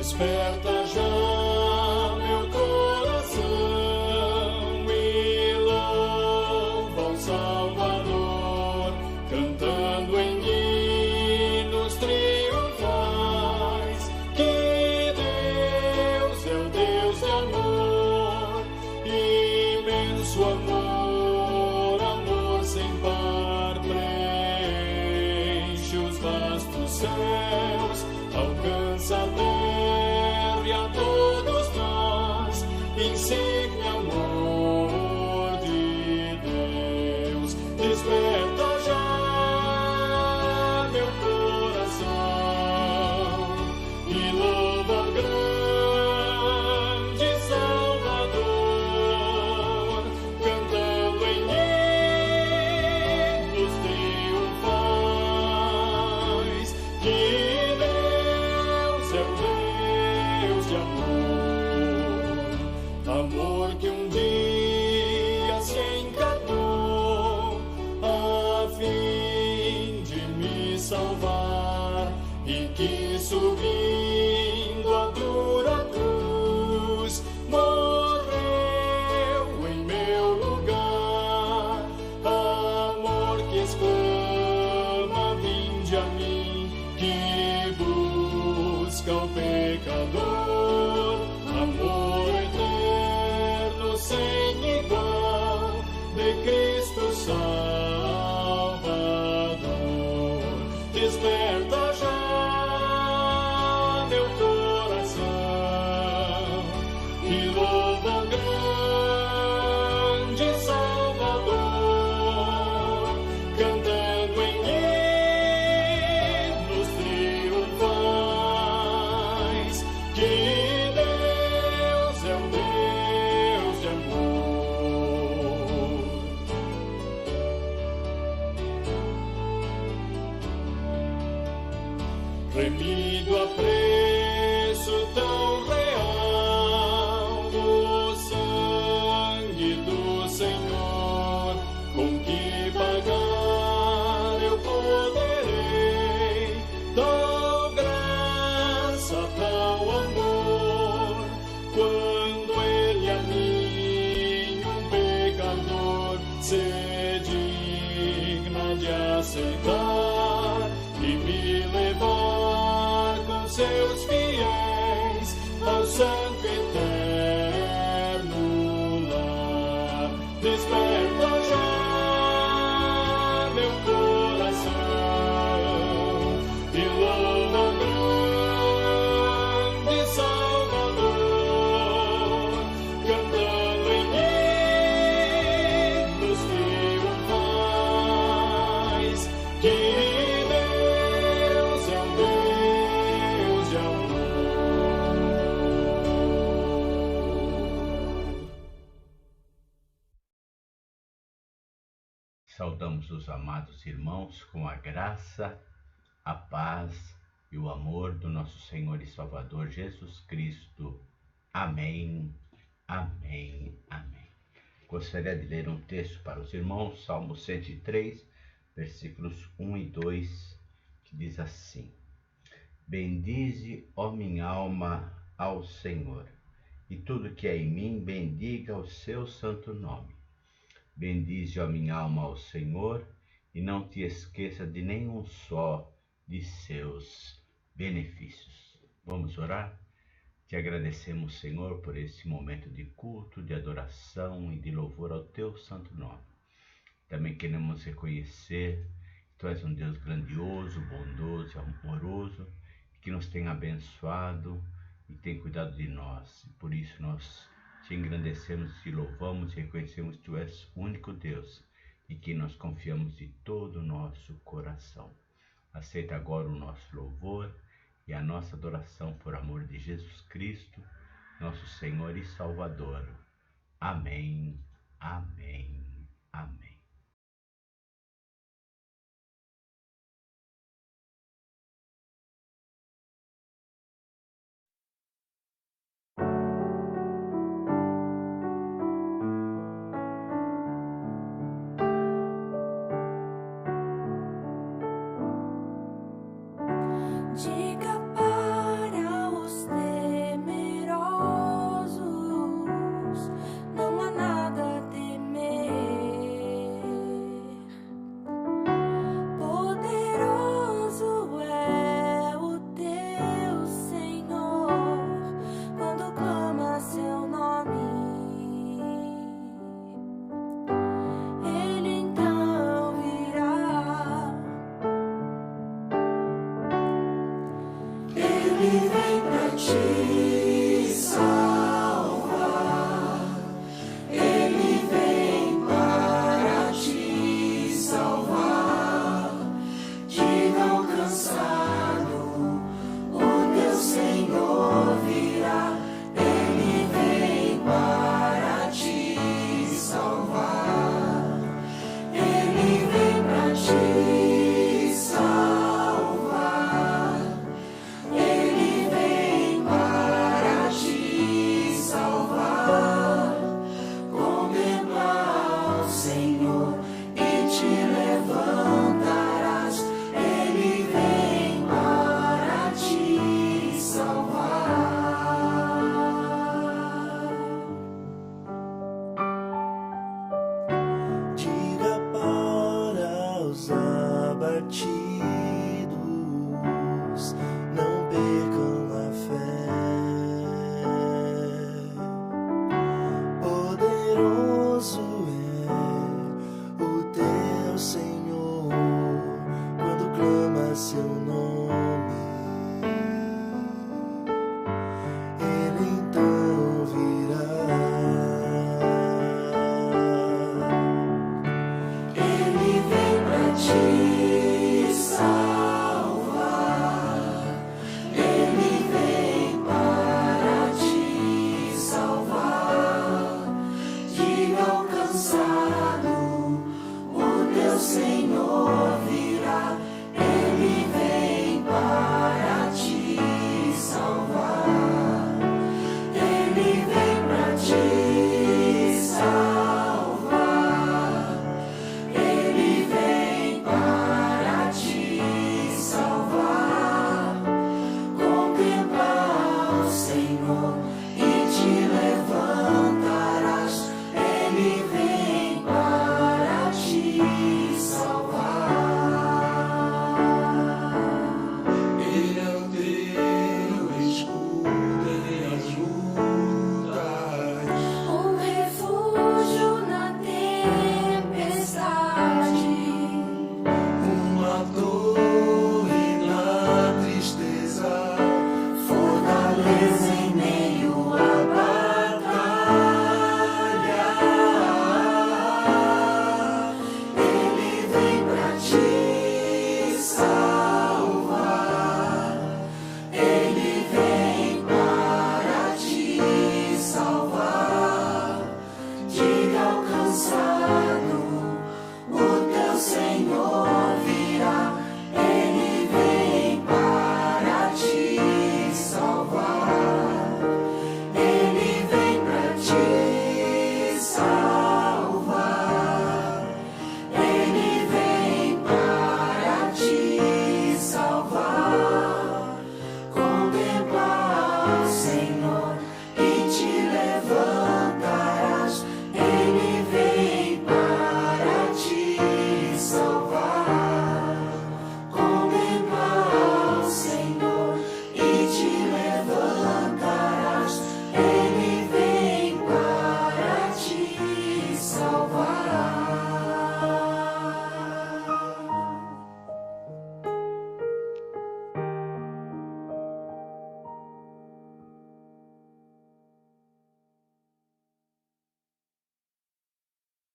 Desperta já meu coração e louva o Salvador, cantando em hinos triunfais, que Deus é o Deus de amor, imenso amor, amor sem par, preenche os vastos céus, alcança a terra e a todos nós ensina amor de Deus. Desperta já meu coração e louva o grande Salvador, cantando em hinos triunfais, que amor que um dia se encarnou a fim de me salvar e que subindo a dura cruz morreu em meu lugar. Amor que exclama: vinde a mim, que busca o pecador. Amor eterno sem igual de Cristo Salvador. Desperta já meu coração e louva o grande Salvador, cantando em hinos triunfais, que remido a preço tão real o sangue do Senhor, com que pagar eu poderei tal graça, tal amor, quando Ele a mim, um pecador, se digna de aceitar e me levar com seus fiéis ao santo eterno lar. Desperta já meu coração e louva o grande Salvador, cantando em hinos triunfais, que saudamos os amados irmãos com a graça, a paz e o amor do nosso Senhor e Salvador Jesus Cristo. Amém, amém, amém. Gostaria de ler um texto para os irmãos, Salmo 103, versículos 1 e 2, que diz assim: Bendize, ó minha alma, ao Senhor, e tudo que é em mim bendiga o seu santo nome. Bendize, ó minha alma, ao Senhor, e não te esqueça de nenhum só de seus benefícios. Vamos orar? Te agradecemos, Senhor, por esse momento de culto, de adoração e de louvor ao teu santo nome. Também queremos reconhecer que tu és um Deus grandioso, bondoso e amoroso, que nos tem abençoado e tem cuidado de nós. Por isso nós te engrandecemos, te louvamos e reconhecemos que tu és o único Deus e que nós confiamos de todo o nosso coração. Aceita agora o nosso louvor e a nossa adoração por amor de Jesus Cristo, nosso Senhor e Salvador. Amém, amém, amém. Diga para os teus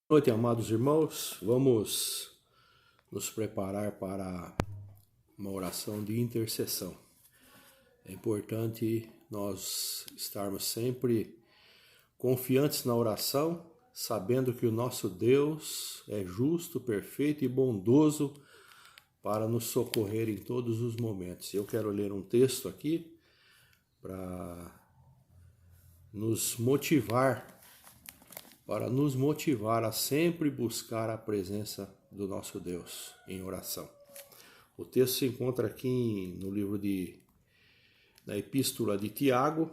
Boa noite, amados irmãos. Vamos nos preparar para uma oração de intercessão. É importante nós estarmos sempre confiantes na oração, sabendo que o nosso Deus é justo, perfeito e bondoso para nos socorrer em todos os momentos. Eu quero ler um texto aqui para nos motivar a sempre buscar a presença do nosso Deus em oração. O texto se encontra aqui no livro na Epístola de Tiago.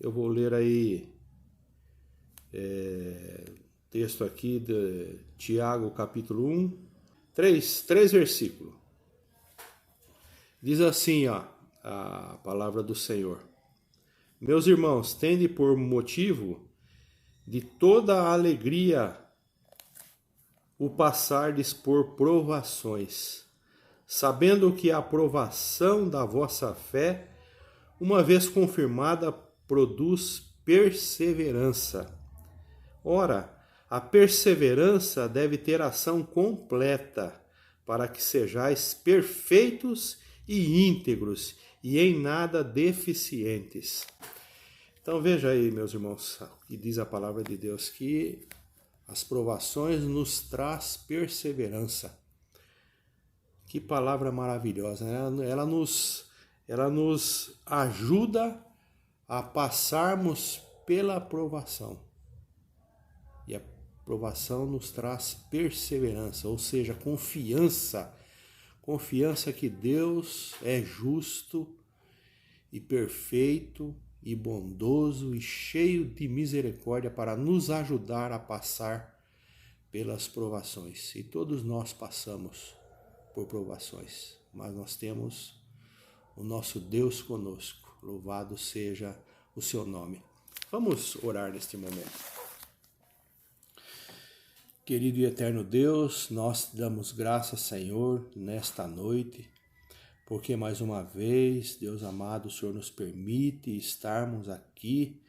Eu vou ler aí texto aqui de Tiago, capítulo 1, três versículos. Diz assim, a palavra do Senhor: Meus irmãos, tende por motivo de toda a alegria o passardes por provações, sabendo que a aprovação da vossa fé, uma vez confirmada, produz perseverança. Ora, a perseverança deve ter ação completa, para que sejais perfeitos e íntegros, e em nada deficientes. Então veja aí, meus irmãos, que diz a palavra de Deus, que as provações nos traz perseverança. Que palavra maravilhosa, né? Ela nos ajuda a passarmos pela provação. E a provação nos traz perseverança, ou seja, confiança que Deus é justo e perfeito e bondoso e cheio de misericórdia para nos ajudar a passar pelas provações. E todos nós passamos por provações, mas nós temos o nosso Deus conosco. Louvado seja o seu nome. Vamos orar neste momento. Querido e eterno Deus, nós te damos graças, Senhor, nesta noite, porque mais uma vez, Deus amado, o Senhor nos permite estarmos aqui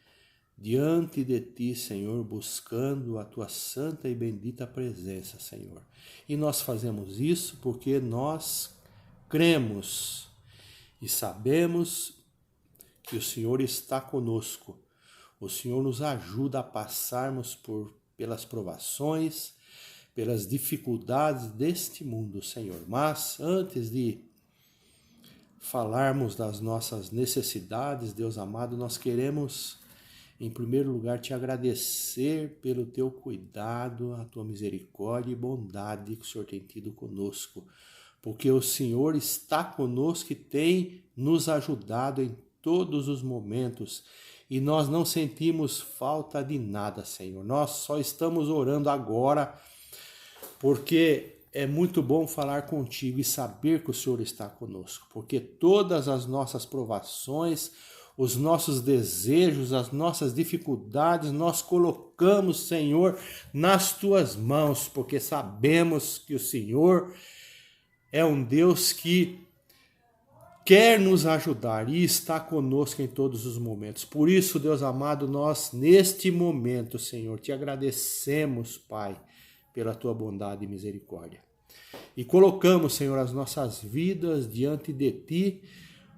diante de Ti, Senhor, buscando a Tua santa e bendita presença, Senhor. E nós fazemos isso porque nós cremos e sabemos que o Senhor está conosco. O Senhor nos ajuda a passarmos por pelas provações, pelas dificuldades deste mundo, Senhor. Mas antes de falarmos das nossas necessidades, Deus amado, nós queremos, em primeiro lugar, te agradecer pelo teu cuidado, a tua misericórdia e bondade que o Senhor tem tido conosco, porque o Senhor está conosco e tem nos ajudado em todos os momentos e nós não sentimos falta de nada, Senhor. Nós só estamos orando agora porque é muito bom falar contigo e saber que o Senhor está conosco, porque todas as nossas provações, os nossos desejos, as nossas dificuldades, nós colocamos, Senhor, nas tuas mãos, porque sabemos que o Senhor é um Deus que quer nos ajudar e está conosco em todos os momentos. Por isso, Deus amado, nós neste momento, Senhor, te agradecemos, Pai, pela tua bondade e misericórdia. E colocamos, Senhor, as nossas vidas diante de ti,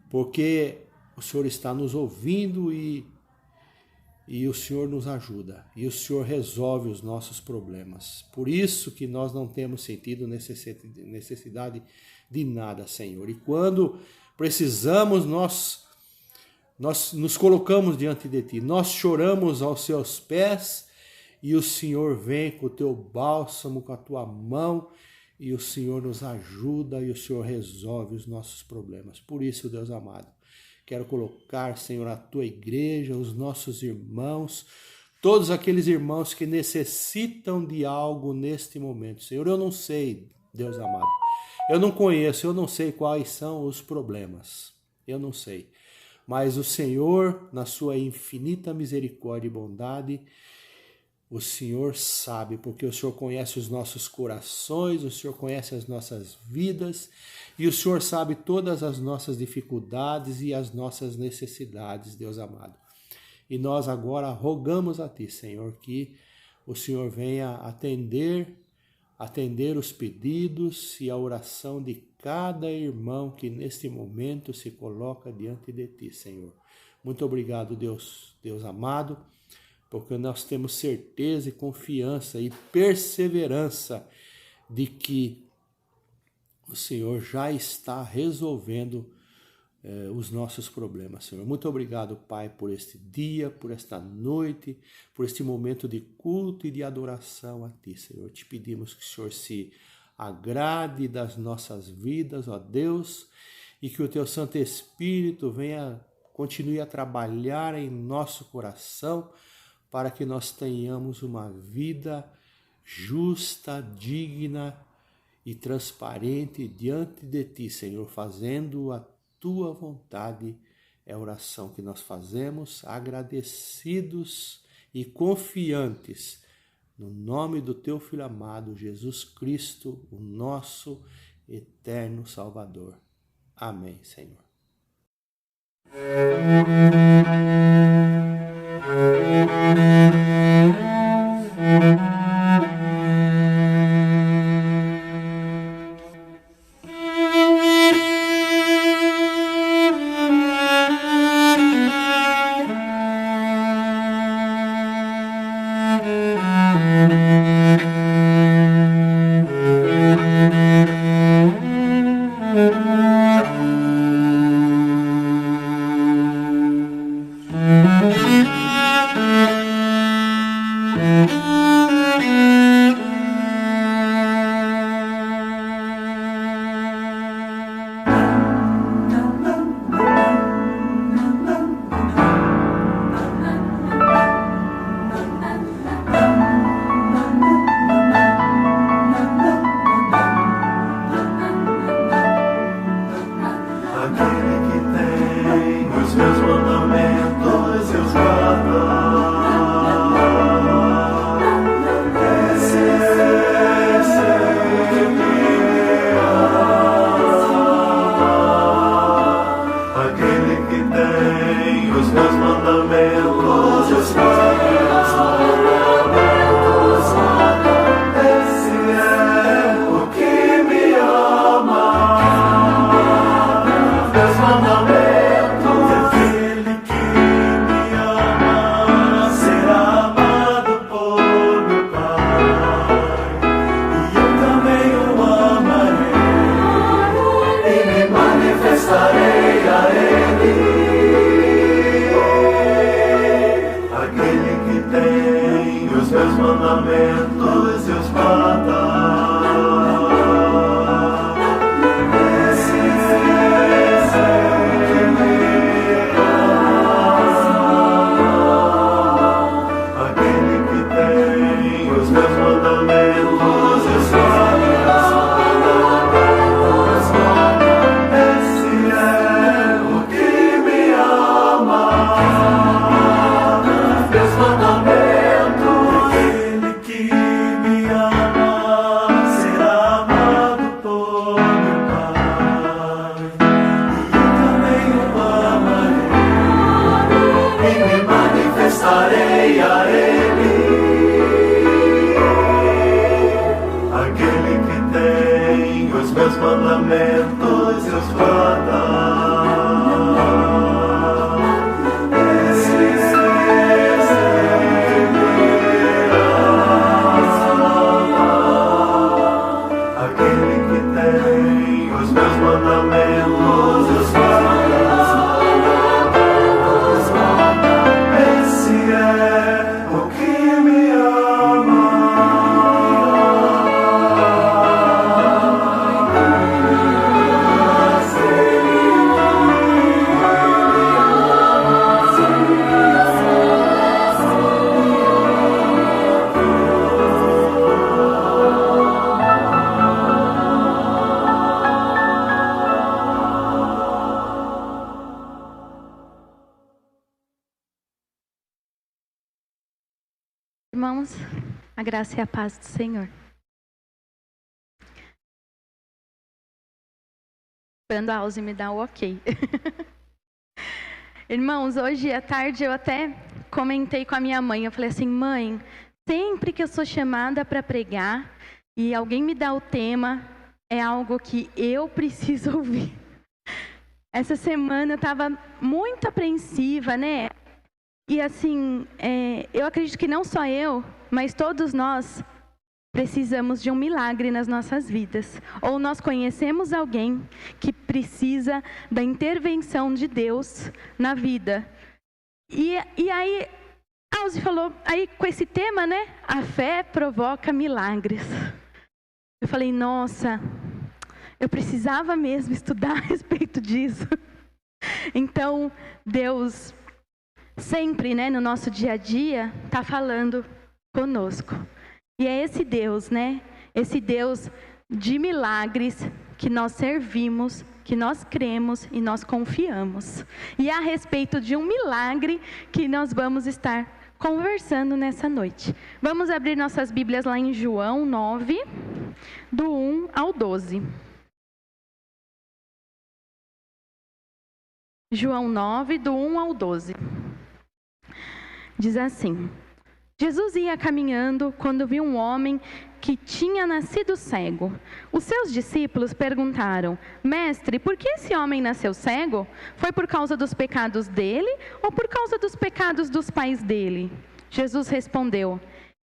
porque o Senhor está nos ouvindo e o Senhor nos ajuda. E o Senhor resolve os nossos problemas. Por isso que nós não temos sentido necessidade de nada, Senhor. E quando precisamos, nós nos colocamos diante de ti. Nós choramos aos seus pés e o Senhor vem com o teu bálsamo, com a tua mão, e o Senhor nos ajuda e o Senhor resolve os nossos problemas. Por isso, Deus amado, quero colocar, Senhor, a tua igreja, os nossos irmãos, todos aqueles irmãos que necessitam de algo neste momento. Senhor, eu não sei, Deus amado, eu não conheço, eu não sei quais são os problemas, eu não sei. Mas o Senhor, na sua infinita misericórdia e bondade, o Senhor sabe, porque o Senhor conhece os nossos corações, o Senhor conhece as nossas vidas e o Senhor sabe todas as nossas dificuldades e as nossas necessidades, Deus amado. E nós agora rogamos a Ti, Senhor, que o Senhor venha atender os pedidos e a oração de cada irmão que neste momento se coloca diante de Ti, Senhor. Muito obrigado, Deus amado, porque nós temos certeza e confiança e perseverança de que o Senhor já está resolvendo os nossos problemas, Senhor. Muito obrigado, Pai, por este dia, por esta noite, por este momento de culto e de adoração a Ti, Senhor. Te pedimos que o Senhor se agrade das nossas vidas, ó Deus, e que o Teu Santo Espírito continue a trabalhar em nosso coração, para que nós tenhamos uma vida justa, digna e transparente diante de Ti, Senhor, fazendo a Tua vontade. É a oração que nós fazemos, agradecidos e confiantes, no nome do Teu Filho amado, Jesus Cristo, o nosso eterno Salvador. Amém, Senhor. Irmãos, a graça e a paz do Senhor. Esperando a Alze me dar o ok. Irmãos, hoje à tarde eu até comentei com a minha mãe. Eu falei assim, mãe, sempre que eu sou chamada para pregar e alguém me dá o tema, é algo que eu preciso ouvir. Essa semana eu estava muito apreensiva, né? E assim, eu acredito que não só eu, mas todos nós precisamos de um milagre nas nossas vidas. Ou nós conhecemos alguém que precisa da intervenção de Deus na vida. E aí, Alze falou, aí com esse tema, né? A fé provoca milagres. Eu falei, nossa, eu precisava mesmo estudar a respeito disso. Então, Deus sempre, né, no nosso dia a dia, está falando conosco. E é esse Deus, né? Esse Deus de milagres que nós servimos, que nós cremos e nós confiamos. E é a respeito de um milagre que nós vamos estar conversando nessa noite. Vamos abrir nossas Bíblias lá em João 9, do 1 ao 12. João 9, do 1 ao 12. Diz assim: Jesus ia caminhando quando viu um homem que tinha nascido cego. Os seus discípulos perguntaram: Mestre, por que esse homem nasceu cego? Foi por causa dos pecados dele ou por causa dos pecados dos pais dele? Jesus respondeu: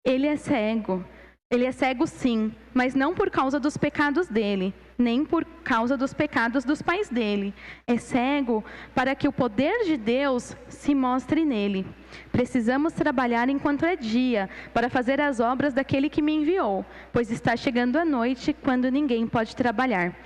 Ele é cego. Ele é cego sim, mas não por causa dos pecados dele, nem por causa dos pecados dos pais dele. É cego para que o poder de Deus se mostre nele. Precisamos trabalhar enquanto é dia, para fazer as obras daquele que me enviou, pois está chegando a noite, quando ninguém pode trabalhar.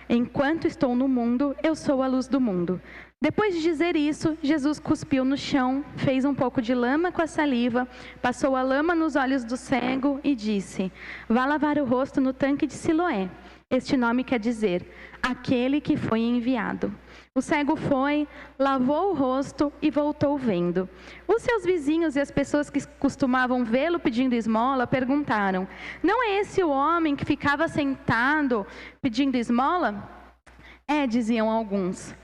Enquanto estou no mundo, eu sou a luz do mundo. Depois de dizer isso, Jesus cuspiu no chão, fez um pouco de lama com a saliva, passou a lama nos olhos do cego e disse: Vá lavar o rosto no tanque de Siloé. Este nome quer dizer, aquele que foi enviado. O cego foi, lavou o rosto e voltou vendo. Os seus vizinhos e as pessoas que costumavam vê-lo pedindo esmola perguntaram: Não é esse o homem que ficava sentado pedindo esmola? É, diziam alguns.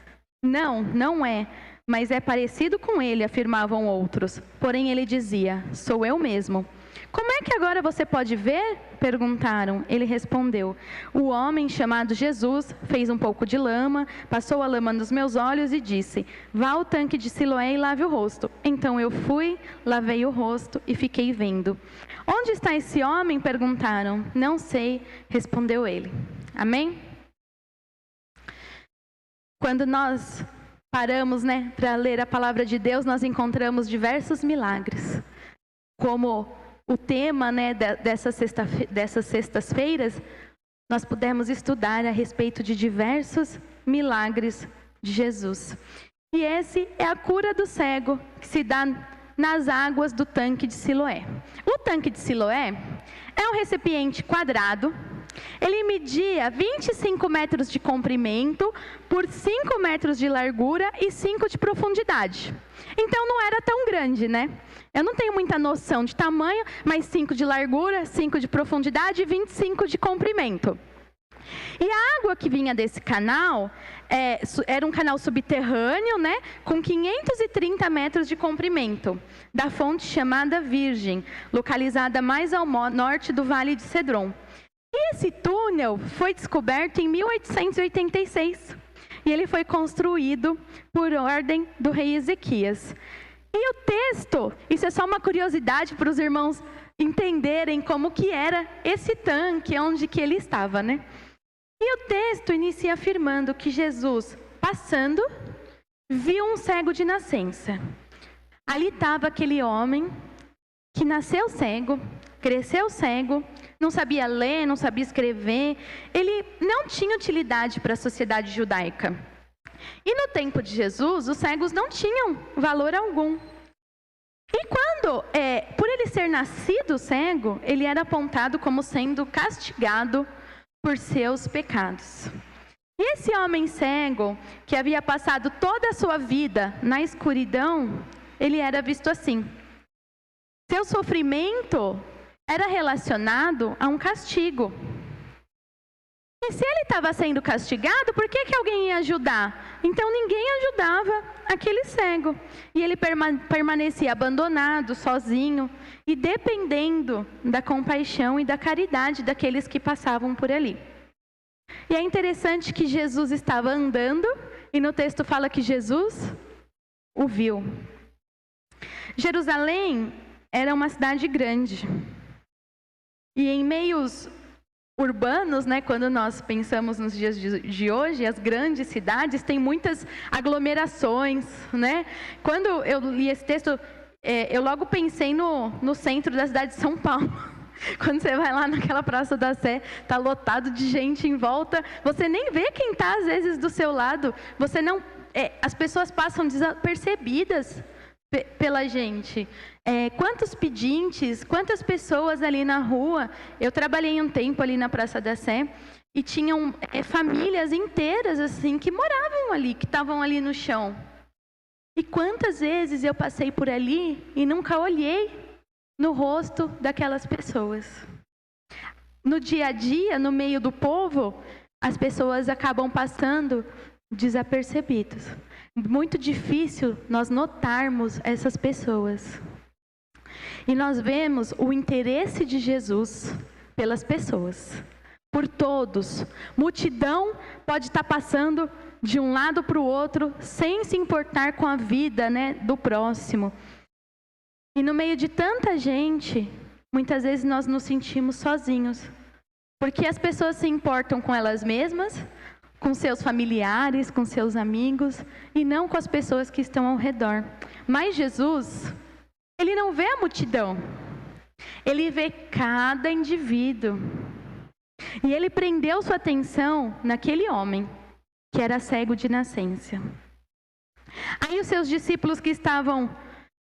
Não, não é, mas é parecido com ele, afirmavam outros. Porém ele dizia: Sou eu mesmo. Como é que agora você pode ver? Perguntaram. Ele respondeu: O homem chamado Jesus fez um pouco de lama, passou a lama nos meus olhos e disse: Vá ao tanque de Siloé e lave o rosto. Então eu fui, lavei o rosto e fiquei vendo. Onde está esse homem? Perguntaram. Não sei, respondeu ele. Amém? Quando nós paramos, para ler a palavra de Deus, nós encontramos diversos milagres. Como o tema, né, dessas sextas-feiras, nós pudemos estudar a respeito de diversos milagres de Jesus. E esse é a cura do cego, que se dá nas águas do tanque de Siloé. O tanque de Siloé é um recipiente quadrado. Ele media 25 metros de comprimento por 5 metros de largura e 5 de profundidade. Então não era tão grande, né? Eu não tenho muita noção de tamanho, mas 5 de largura, 5 de profundidade e 25 de comprimento. E a água que vinha desse canal era um canal subterrâneo, né, com 530 metros de comprimento, da fonte chamada Virgem, localizada mais ao norte do Vale de Cedron. E esse túnel foi descoberto em 1886 e ele foi construído por ordem do rei Ezequias. E o texto, isso é só uma curiosidade para os irmãos entenderem como que era esse tanque, onde que ele estava, né? E o texto inicia afirmando que Jesus, passando, viu um cego de nascença. Ali estava aquele homem que nasceu cego, cresceu cego, não sabia ler, não sabia escrever, ele não tinha utilidade para a sociedade judaica. E no tempo de Jesus, os cegos não tinham valor algum. E quando, por ele ser nascido cego, ele era apontado como sendo castigado por seus pecados. E esse homem cego, que havia passado toda a sua vida na escuridão, ele era visto assim. Seu sofrimento era relacionado a um castigo. E se ele estava sendo castigado, por que alguém ia ajudar? Então ninguém ajudava aquele cego. E ele permanecia abandonado, sozinho e dependendo da compaixão e da caridade daqueles que passavam por ali. E é interessante que Jesus estava andando e no texto fala que Jesus o viu. Jerusalém era uma cidade grande. E em meios urbanos, né, quando nós pensamos nos dias de hoje, as grandes cidades têm muitas aglomerações, né? Quando eu li esse texto, eu logo pensei no centro da cidade de São Paulo. Quando você vai lá naquela Praça da Sé, está lotado de gente em volta, você nem vê quem está às vezes do seu lado, as pessoas passam desapercebidas pela gente. Quantos pedintes, quantas pessoas ali na rua. Eu trabalhei um tempo ali na Praça da Sé e tinham famílias inteiras assim que moravam ali, que estavam ali no chão. E quantas vezes eu passei por ali e nunca olhei no rosto daquelas pessoas. No dia a dia, no meio do povo, as pessoas acabam passando desapercebidos. Muito difícil nós notarmos essas pessoas. E nós vemos o interesse de Jesus pelas pessoas, por todos. Multidão pode estar passando de um lado para o outro, sem se importar com a vida, né, do próximo. E no meio de tanta gente, muitas vezes nós nos sentimos sozinhos, porque as pessoas se importam com elas mesmas, com seus familiares, com seus amigos, e não com as pessoas que estão ao redor. Mas Jesus, ele não vê a multidão, ele vê cada indivíduo. E ele prendeu sua atenção naquele homem, que era cego de nascença. Aí os seus discípulos que estavam,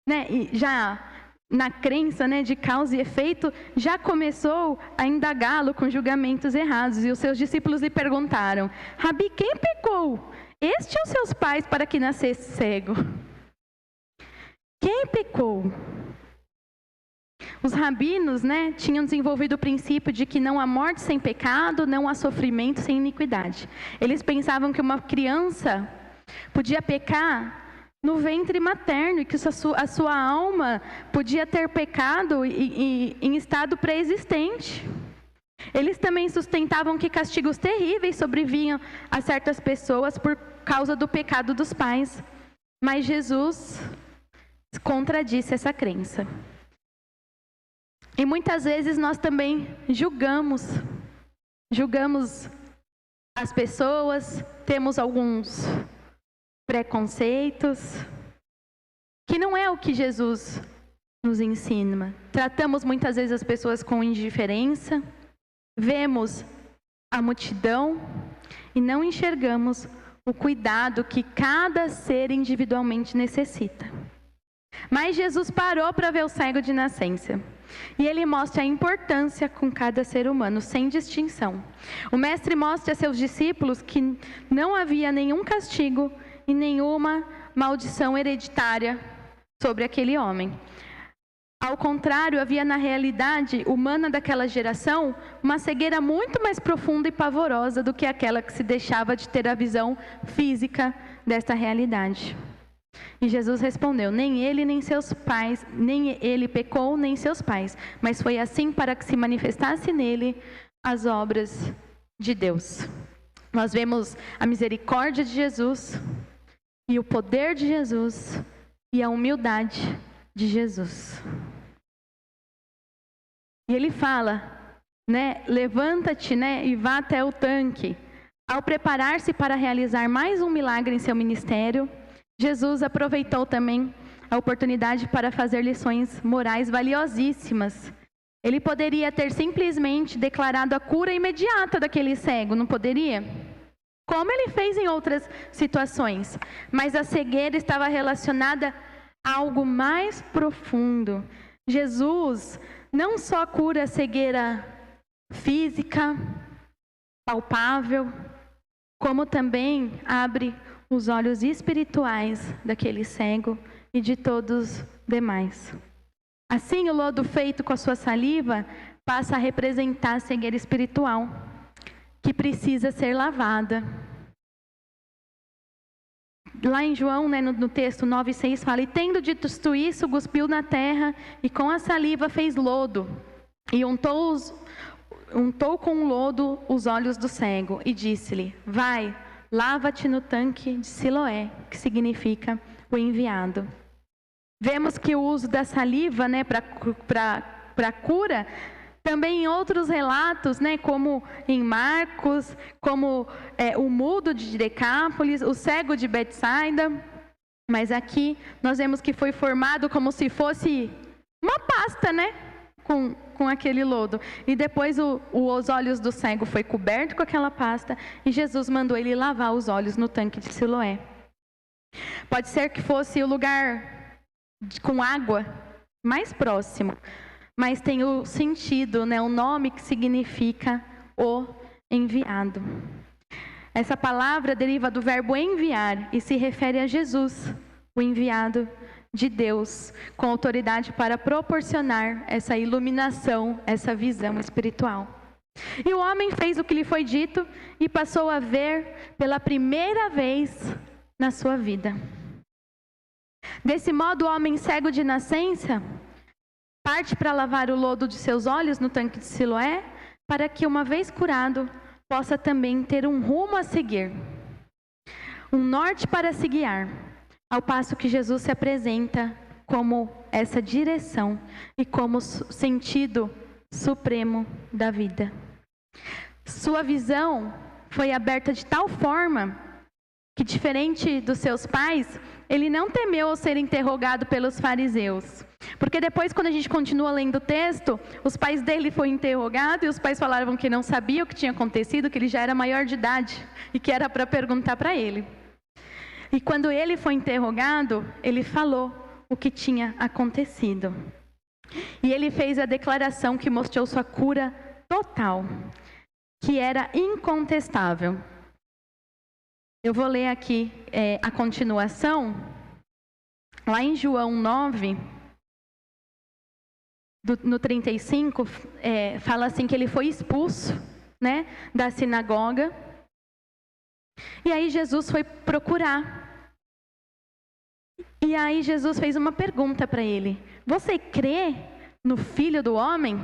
né, já na crença, né, de causa e efeito, já começou a indagá-lo com julgamentos errados. E os seus discípulos lhe perguntaram: Rabi, quem pecou? Este ou seus pais para que nascesse cego? Quem pecou? Os rabinos, né, tinham desenvolvido o princípio de que não há morte sem pecado, não há sofrimento sem iniquidade. Eles pensavam que uma criança podia pecar no ventre materno e que a sua alma podia ter pecado em estado pré-existente. Eles também sustentavam que castigos terríveis sobrevinham a certas pessoas por causa do pecado dos pais. Mas Jesus contradisse essa crença. E muitas vezes nós também julgamos as pessoas, temos alguns preconceitos, que não é o que Jesus nos ensina. Tratamos muitas vezes as pessoas com indiferença, vemos a multidão e não enxergamos o cuidado que cada ser individualmente necessita. Mas Jesus parou para ver o cego de nascença. E ele mostra a importância com cada ser humano, sem distinção. O mestre mostra a seus discípulos que não havia nenhum castigo e nenhuma maldição hereditária sobre aquele homem. Ao contrário, havia na realidade humana daquela geração uma cegueira muito mais profunda e pavorosa do que aquela que se deixava de ter a visão física desta realidade. E Jesus respondeu: nem ele nem seus pais, nem ele pecou, nem seus pais, mas foi assim para que se manifestasse nele as obras de Deus. Nós vemos a misericórdia de Jesus e o poder de Jesus e a humildade de Jesus. E ele fala, levanta-te, e vá até o tanque. Ao preparar-se para realizar mais um milagre em seu ministério, Jesus aproveitou também a oportunidade para fazer lições morais valiosíssimas. Ele poderia ter simplesmente declarado a cura imediata daquele cego, não poderia? Como ele fez em outras situações. Mas a cegueira estava relacionada a algo mais profundo. Jesus não só cura a cegueira física, palpável, como também abre os olhos espirituais daquele cego e de todos os demais. Assim, o lodo feito com a sua saliva passa a representar a cegueira espiritual, que precisa ser lavada. Lá em João, no texto 9,6 fala: e tendo dito isso, cuspiu na terra e com a saliva fez lodo e untou com o lodo os olhos do cego e disse-lhe: vai, lava-te no tanque de Siloé, que significa o enviado. Vemos que o uso da saliva para cura, também em outros relatos, como em Marcos, como o mudo de Decápolis, o cego de Betsaida. Mas aqui nós vemos que foi formado como se fosse uma pasta, com aquele lodo. E depois os olhos do cego foi coberto com aquela pasta e Jesus mandou ele lavar os olhos no tanque de Siloé. Pode ser que fosse o lugar com água mais próximo, mas tem o sentido, o nome que significa o enviado. Essa palavra deriva do verbo enviar e se refere a Jesus, o enviado de Deus, com autoridade para proporcionar essa iluminação, essa visão espiritual. E o homem fez o que lhe foi dito e passou a ver pela primeira vez na sua vida. Desse modo, o homem cego de nascença parte para lavar o lodo de seus olhos no tanque de Siloé, para que, uma vez curado, possa também ter um rumo a seguir, um norte para se guiar, ao passo que Jesus se apresenta como essa direção e como sentido supremo da vida. Sua visão foi aberta de tal forma que, diferente dos seus pais, ele não temeu ser interrogado pelos fariseus. Porque depois, quando a gente continua lendo o texto, os pais dele foram interrogados e os pais falaram que não sabiam o que tinha acontecido, que ele já era maior de idade e que era para perguntar para ele. E quando ele foi interrogado, ele falou o que tinha acontecido. E ele fez a declaração que mostrou sua cura total, que era incontestável. Eu vou ler aqui a continuação, lá em João 9, no 35, fala assim que ele foi expulso, da sinagoga. E aí Jesus foi procurar. E aí Jesus fez uma pergunta para ele: você crê no Filho do Homem?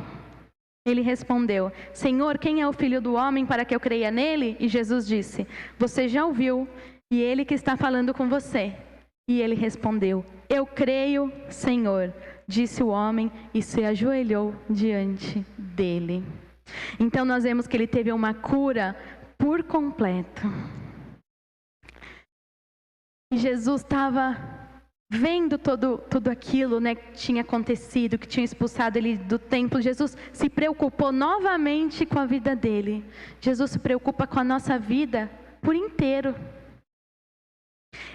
Ele respondeu: Senhor, quem é o Filho do Homem para que eu creia nele? E Jesus disse: você já ouviu, e ele que está falando com você. E ele respondeu: eu creio, Senhor, disse o homem, e se ajoelhou diante dele. Então nós vemos que ele teve uma cura por completo. E Jesus estava vendo tudo aquilo, né, que tinha acontecido, que tinha expulsado ele do templo, Jesus se preocupou novamente com a vida dele. Jesus se preocupa com a nossa vida por inteiro.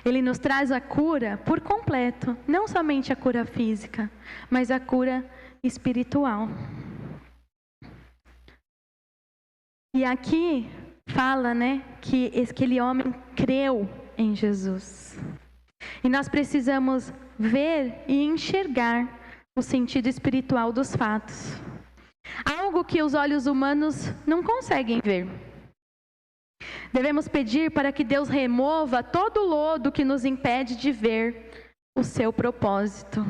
Ele nos traz a cura por completo, não somente a cura física, mas a cura espiritual. E aqui fala, né, que aquele homem creu em Jesus. E nós precisamos ver e enxergar o sentido espiritual dos fatos. Algo que os olhos humanos não conseguem ver. Devemos pedir para que Deus remova todo o lodo que nos impede de ver o seu propósito.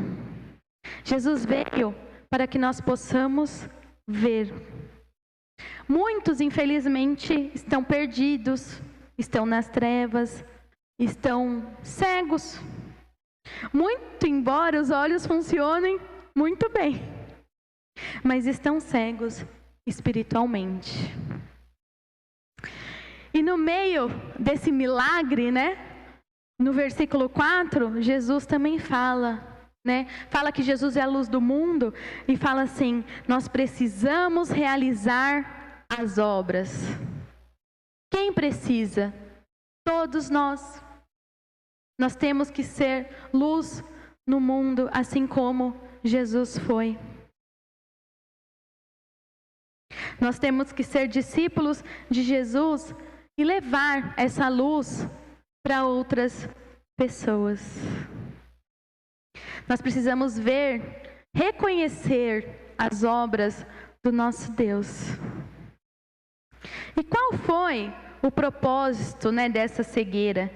Jesus veio para que nós possamos ver. Muitos, infelizmente, estão perdidos, estão nas trevas, estão cegos. Muito embora os olhos funcionem muito bem, mas estão cegos espiritualmente. E no meio desse milagre, né, no versículo 4, Jesus também fala, né, fala que Jesus é a luz do mundo e fala assim: nós precisamos realizar as obras. Quem precisa? Todos nós. Nós temos que ser luz no mundo, assim como Jesus foi. Nós temos que ser discípulos de Jesus e levar essa luz para outras pessoas. Nós precisamos ver, reconhecer as obras do nosso Deus. E qual foi o propósito, né, dessa cegueira?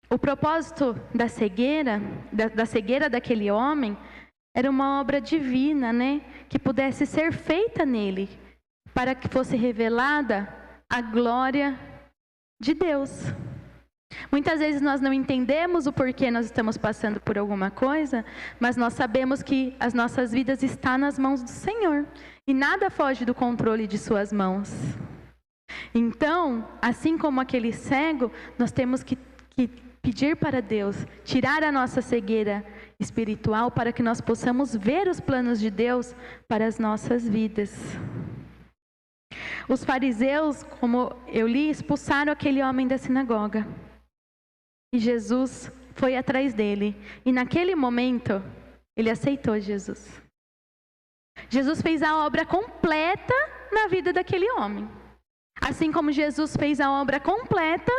O propósito da cegueira daquele homem era uma obra divina, né, que pudesse ser feita nele, para que fosse revelada a glória de Deus. Muitas vezes nós não entendemos o porquê nós estamos passando por alguma coisa, mas nós sabemos que as nossas vidas estão nas mãos do Senhor e nada foge do controle de suas mãos. Então, assim como aquele cego, nós temos que pedir para Deus tirar a nossa cegueira espiritual para que nós possamos ver os planos de Deus para as nossas vidas. Os fariseus, como eu li, expulsaram aquele homem da sinagoga. E Jesus foi atrás dele. E naquele momento, ele aceitou Jesus. Jesus fez a obra completa na vida daquele homem. Assim como Jesus fez a obra completa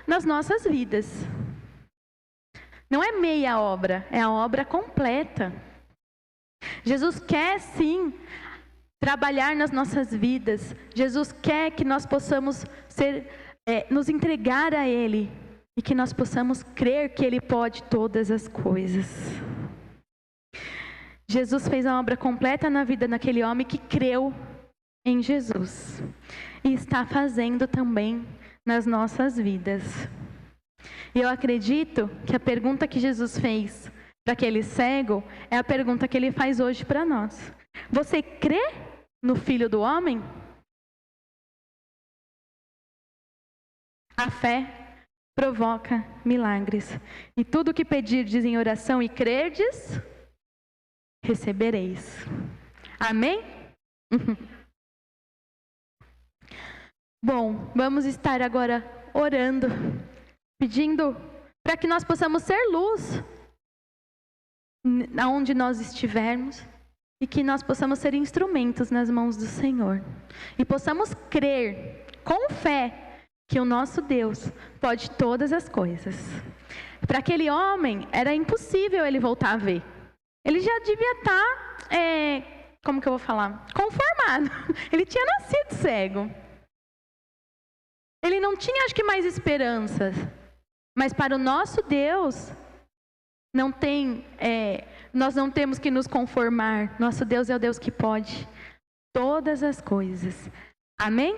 nas nossas vidas. Não é meia obra, é a obra completa. Jesus quer sim trabalhar nas nossas vidas. Jesus quer que nós possamos nos entregar a Ele e que nós possamos crer que Ele pode todas as coisas. Jesus fez a obra completa na vida daquele homem que creu em Jesus e está fazendo também nas nossas vidas. E eu acredito que a pergunta que Jesus fez para aquele cego é a pergunta que Ele faz hoje para nós. Você crê no Filho do Homem? A fé provoca milagres. E tudo que pedirdes em oração e crerdes, recebereis. Amém? Bom, vamos estar agora orando, pedindo para que nós possamos ser luz aonde nós estivermos e que nós possamos ser instrumentos nas mãos do Senhor e possamos crer com fé que o nosso Deus pode todas as coisas. Para aquele homem era impossível ele voltar a ver. Ele já devia estar, como que eu vou falar? Conformado. Ele tinha nascido cego. Ele não tinha, acho que, mais esperanças. Mas para o nosso Deus, nós não temos que nos conformar. Nosso Deus é o Deus que pode todas as coisas. Amém?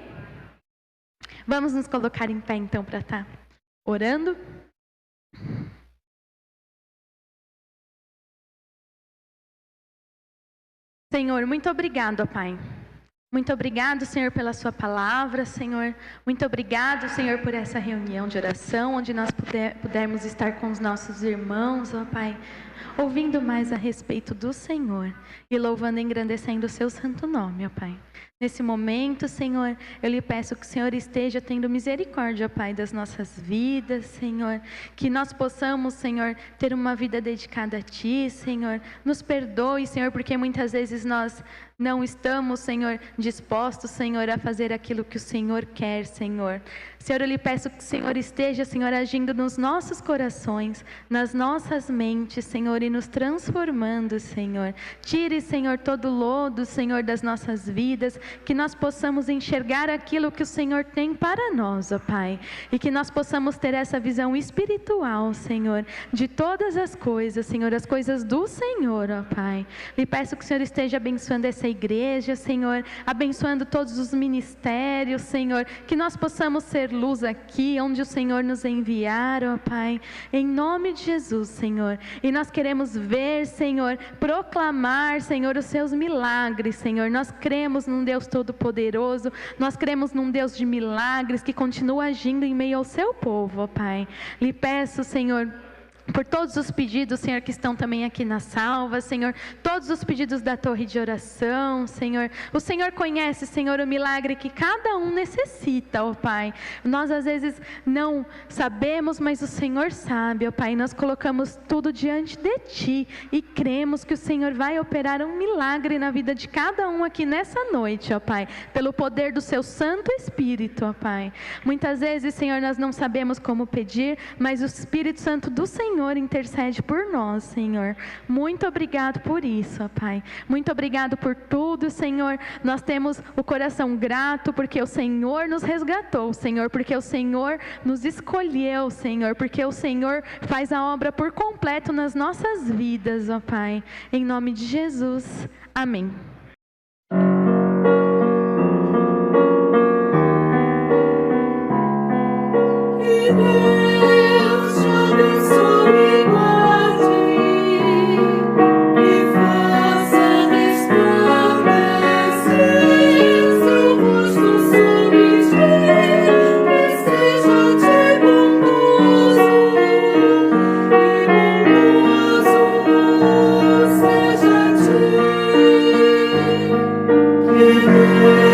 Vamos nos colocar em pé então para estar orando. Senhor, muito obrigado, Pai. Muito obrigado, Senhor, pela sua palavra, Senhor. Muito obrigado, Senhor, por essa reunião de oração, onde nós pudermos estar com os nossos irmãos, ó Pai, ouvindo mais a respeito do Senhor e louvando e engrandecendo o seu santo nome, ó Pai. Nesse momento, Senhor, eu lhe peço que o Senhor esteja tendo misericórdia, Pai, das nossas vidas, Senhor. Que nós possamos, Senhor, ter uma vida dedicada a Ti, Senhor. Nos perdoe, Senhor, porque muitas vezes nós não estamos, Senhor, dispostos, Senhor, a fazer aquilo que o Senhor quer, Senhor. Senhor, eu lhe peço que o Senhor esteja, Senhor, agindo nos nossos corações, nas nossas mentes, Senhor, e nos transformando, Senhor. Tire, Senhor, todo o lodo, Senhor, das nossas vidas, que nós possamos enxergar aquilo que o Senhor tem para nós, ó Pai, e que nós possamos ter essa visão espiritual, Senhor, de todas as coisas, Senhor, as coisas do Senhor, ó Pai. Lhe peço que o Senhor esteja abençoando essa igreja, Senhor, abençoando todos os ministérios, Senhor, que nós possamos ser luz aqui, onde o Senhor nos enviar, ó Pai, em nome de Jesus, Senhor. E nós queremos ver, Senhor, proclamar, Senhor, os seus milagres, Senhor. Nós cremos num Deus todo-poderoso, nós cremos num Deus de milagres que continua agindo em meio ao seu povo, ó Pai. Lhe peço, Senhor, por todos os pedidos, Senhor, que estão também aqui na salva, Senhor, todos os pedidos da torre de oração, Senhor. O Senhor conhece, Senhor, o milagre que cada um necessita, ó Pai. Nós às vezes não sabemos, mas o Senhor sabe, ó Pai. Nós colocamos tudo diante de Ti e cremos que o Senhor vai operar um milagre na vida de cada um aqui nessa noite, ó Pai, pelo poder do Seu Santo Espírito, ó Pai. Muitas vezes, Senhor, nós não sabemos como pedir, mas o Espírito Santo do Senhor intercede por nós, Senhor. Muito obrigado por isso, ó Pai. Muito obrigado por tudo, Senhor. Nós temos o coração grato porque o Senhor nos resgatou, Senhor, porque o Senhor nos escolheu, Senhor, porque o Senhor faz a obra por completo nas nossas vidas, ó Pai. Em nome de Jesus. Amém. Seja ti.